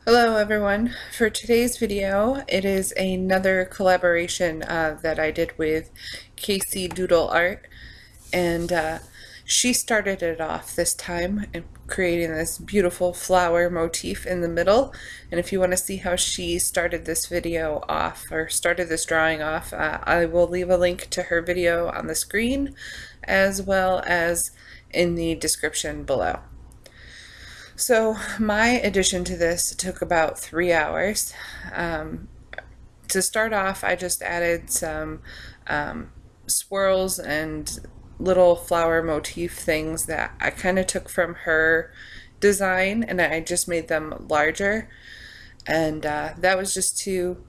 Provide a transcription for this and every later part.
Hello everyone. For today's video, it is another collaboration that I did with KC DoodleArt, and she started it off this time in creating this beautiful flower motif in the middle. And if you want to see how she started this video off, or started this drawing off, I will leave a link to her video on the screen as well as in the description below. So my addition to this took about 3 hours. To start off, I just added some swirls and little flower motif things that I kind of took from her design, and I just made them larger. And that was just to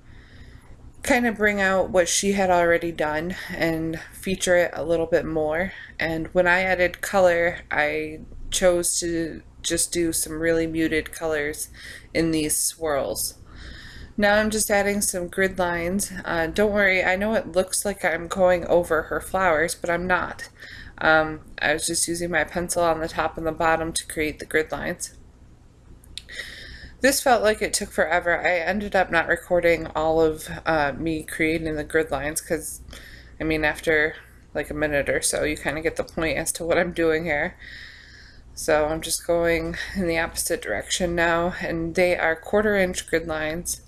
kind of bring out what she had already done and feature it a little bit more. And when I added color, I chose to just do some really muted colors in these swirls. Now I'm just adding some grid lines. Don't worry, I know it looks like I'm going over her flowers, but I'm not. I was just using my pencil on the top and the bottom to create the grid lines. This felt like it took forever. I ended up not recording all of me creating the grid lines because, I mean, after like a minute or so, you kind of get the point as to what I'm doing here. So I'm just going in the opposite direction now, and they are 1/4 inch grid lines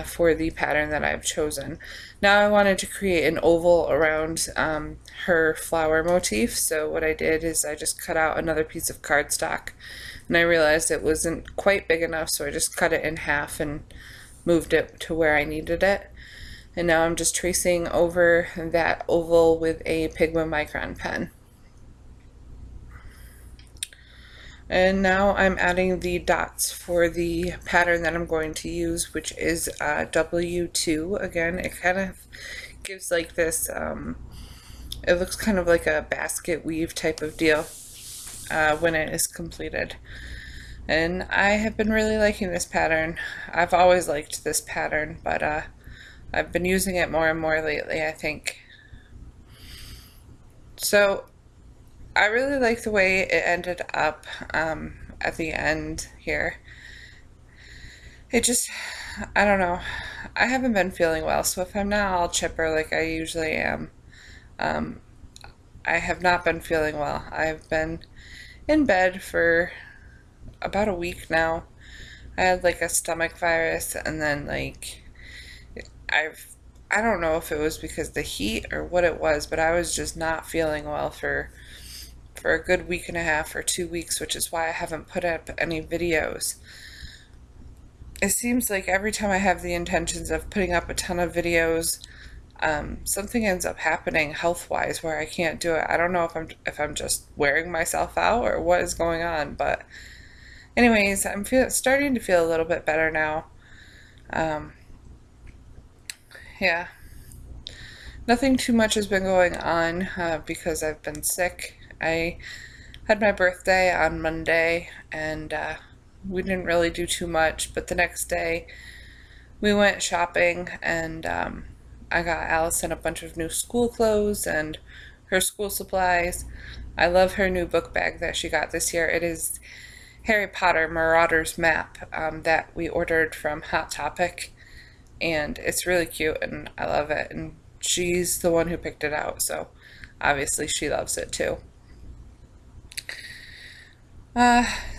for the pattern that I've chosen. Now I wanted to create an oval around her flower motif, so what I did is I just cut out another piece of cardstock, and I realized it wasn't quite big enough, so I just cut it in half and moved it to where I needed it. And now I'm just tracing over that oval with a Pigma Micron pen. And now I'm adding the dots for the pattern that I'm going to use, which is W2. Again, it kind of gives like this, it looks kind of like a basket weave type of deal when it is completed. And I have been really liking this pattern. I've always liked this pattern, but I've been using it more and more lately, I think. So I really like the way it ended up at the end here. It just, I don't know, I haven't been feeling well, so if I'm not all chipper like I usually am, I have not been feeling well. I've been in bed for about a week now. I had like a stomach virus, and then like I don't know if it was because of the heat or what it was, but I was just not feeling well for a good week and a half or 2 weeks, which is why I haven't put up any videos. It seems like every time I have the intentions of putting up a ton of videos, something ends up happening health-wise where I can't do it. I don't know if I'm just wearing myself out or what is going on, but anyways, I'm starting to feel a little bit better now. Yeah. Nothing too much has been going on because I've been sick. I had my birthday on Monday, and we didn't really do too much, but the next day we went shopping, and I got Allison a bunch of new school clothes and her school supplies. I love her new book bag that she got this year. It is Harry Potter Marauder's Map that we ordered from Hot Topic, and it's really cute, and I love it, and she's the one who picked it out, so obviously she loves it too.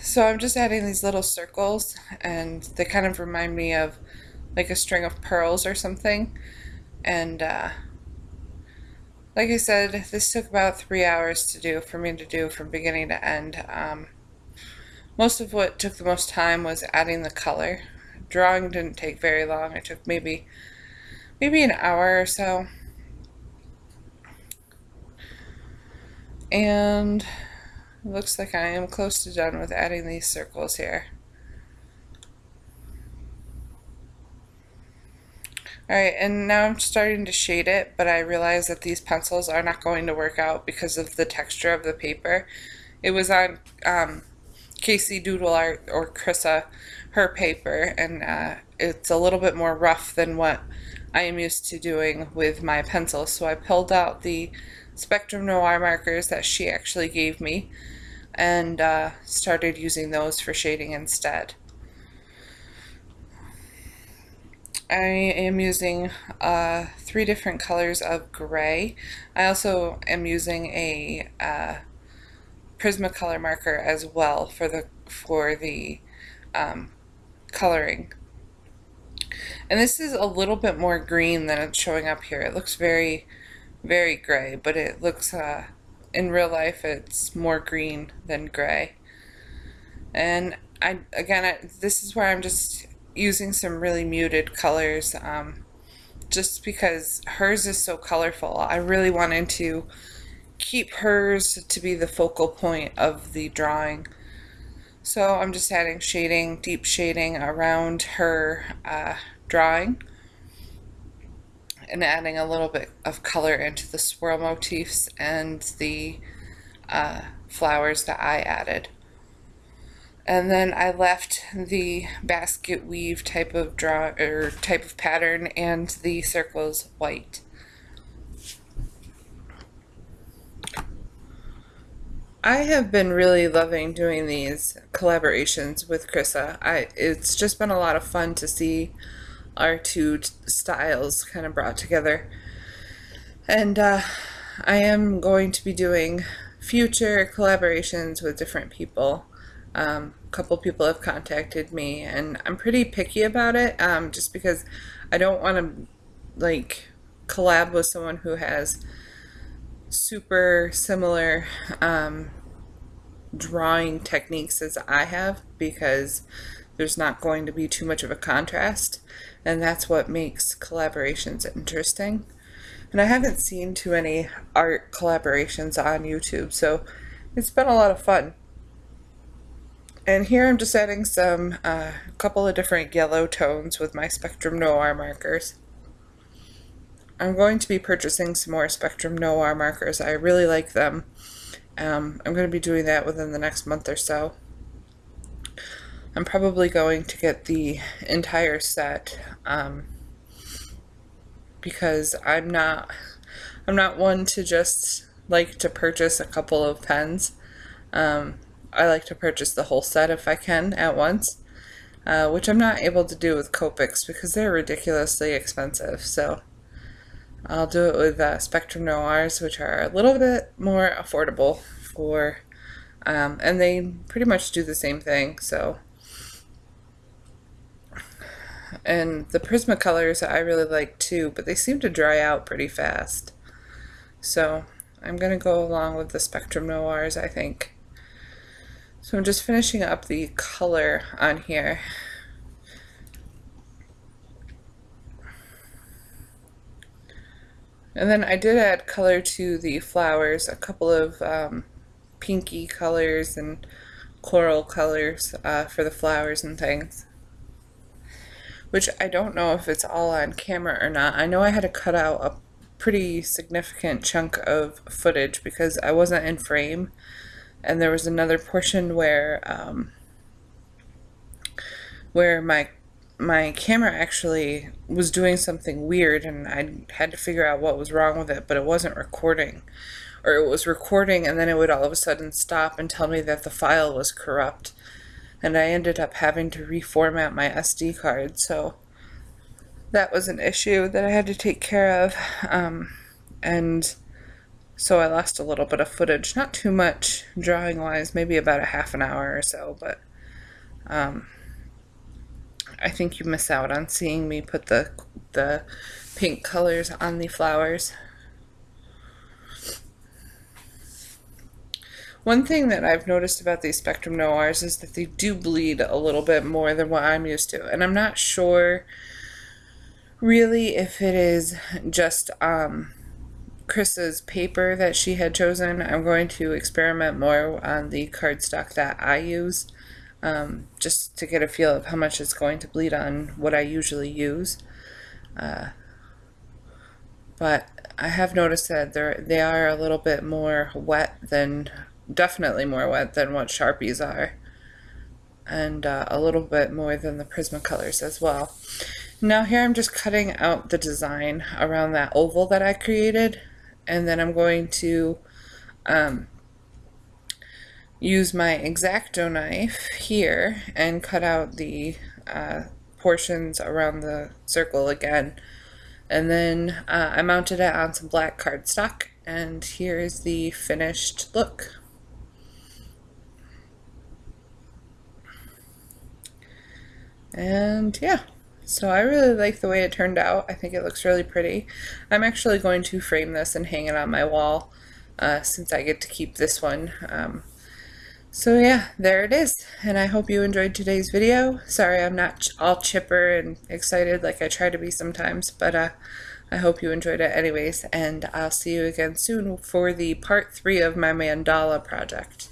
So I'm just adding these little circles, and they kind of remind me of like a string of pearls or something. And like I said, this took about 3 hours to do, for me to do from beginning to end. Most of what took the most time was adding the color. Drawing didn't take very long. It took maybe an hour or so. And it looks like I am close to done with adding these circles here. Alright, and now I'm starting to shade it, but I realize that these pencils are not going to work out because of the texture of the paper. It was on KC DoodleArt, or Krissa, her paper, and it's a little bit more rough than what I am used to doing with my pencils, so I pulled out the Spectrum Noir markers that she actually gave me and started using those for shading instead. I am using 3 different colors of gray. I also am using a Prismacolor marker as well for the coloring. And this is a little bit more green than it's showing up here. It looks very, very gray, but it looks, in real life, it's more green than gray. And this is where I'm just using some really muted colors, just because hers is so colorful. I really wanted to keep hers to be the focal point of the drawing. So I'm just adding shading, deep shading around her drawing, and adding a little bit of color into the swirl motifs and the flowers that I added. And then I left the basket weave type of pattern and the circles white. I have been really loving doing these collaborations with Krissa. It's just been a lot of fun to see our two styles kind of brought together. And I am going to be doing future collaborations with different people. A couple people have contacted me, and I'm pretty picky about it, just because I don't want to like collab with someone who has super similar drawing techniques as I have, because there's not going to be too much of a contrast, and that's what makes collaborations interesting. And I haven't seen too many art collaborations on YouTube, so it's been a lot of fun. And here I'm just adding some couple of different yellow tones with my Spectrum Noir markers. I'm going to be purchasing some more Spectrum Noir markers. I really like them. I'm going to be doing that within the next month or so. I'm probably going to get the entire set, because I'm not one to just like to purchase a couple of pens. I like to purchase the whole set if I can at once, which I'm not able to do with Copics because they're ridiculously expensive. So I'll do it with Spectrum Noirs, which are a little bit more affordable for, and they pretty much do the same thing. So, and the Prismacolors I really like too, but they seem to dry out pretty fast. So I'm going to go along with the Spectrum Noirs, I think. So I'm just finishing up the color on here. And then I did add color to the flowers, a couple of pinky colors and coral colors for the flowers and things, which I don't know if it's all on camera or not. I know I had to cut out a pretty significant chunk of footage because I wasn't in frame, and there was another portion where my camera actually was doing something weird, and I had to figure out what was wrong with it, but it wasn't recording. Or it was recording and then it would all of a sudden stop and tell me that the file was corrupt. And I ended up having to reformat my SD card, so that was an issue that I had to take care of. And so I lost a little bit of footage, not too much drawing wise, maybe about a half an hour or so, but I think you miss out on seeing me put the pink colors on the flowers. One thing that I've noticed about these Spectrum Noirs is that they do bleed a little bit more than what I'm used to, and I'm not sure really if it is just Krissa's paper that she had chosen. I'm going to experiment more on the cardstock that I use, just to get a feel of how much it's going to bleed on what I usually use. But I have noticed that they are a little bit more wet than, definitely more wet than what Sharpies are, and a little bit more than the Prismacolors as well. Now here I'm just cutting out the design around that oval that I created, and then I'm going to use my X-Acto knife here and cut out the portions around the circle again. And then I mounted it on some black cardstock, and here is the finished look. And yeah, so I really like the way it turned out. I think it looks really pretty. I'm actually going to frame this and hang it on my wall since I get to keep this one. So yeah, there it is, and I hope you enjoyed today's video. Sorry I'm not all chipper and excited like I try to be sometimes, but I hope you enjoyed it anyways, and I'll see you again soon for the part 3 of my mandala project.